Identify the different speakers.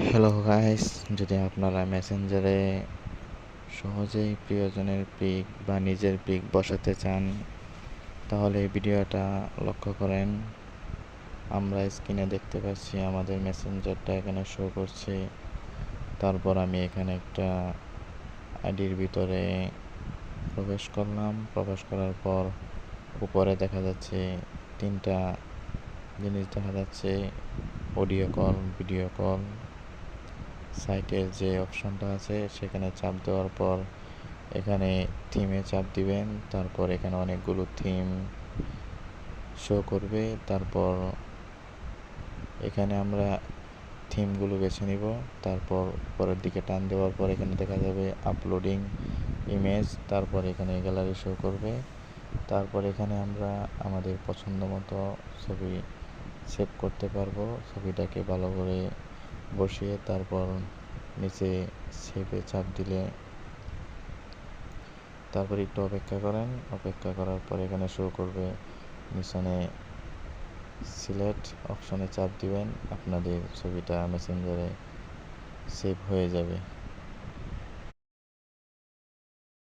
Speaker 1: Hello guys, যদি আপনারা মেসেঞ্জারে সহজেই প্রিয়জনের পিক বা নিজের পিক বসাতে চান তাহলে এই ভিডিওটা লক্ষ্য করেন। আমরা স্ক্রিনে দেখতে পাচ্ছি আমাদের মেসেঞ্জারটা এখানে শো করছে। তারপর আমি এখানে একটা আইডির ভিতরে প্রবেশ করলাম। প্রবেশ করার পর উপরে দেখা যাচ্ছে তিনটা জিনিস দেখা যাচ্ছে: অডিও কল, ভিডিও কল। সাইটের যে অপশনটা আছে সেখানে চাপ দেওয়ার পর এখানে থিমে চাপ দিবেন। তারপর এখানে অনেকগুলো থিম শো করবে। তারপর এখানে আমরা থিমগুলো বেছে নিব। তারপর উপরের দিকে টান দেওয়ার পর এখানে দেখা যাবে আপলোডিং ইমেজ। তারপর এখানে গ্যালারি শো করবে। তারপর এখানে আমরা আমাদের পছন্দ মতো ছবি সেভ করতে পারবো। ছবিটাকে ভালো করে বসিয়ে তারপর নিচে সেভে চাপ দিলে তারপর একটু অপেক্ষা করেন। অপেক্ষা করার পর এখানে শো করবে নিচনে সিলেক্ট অপশনে চাপ দিবেন। আপনাদের ছবিটা মেসেঞ্জারে সেভ হয়ে যাবে।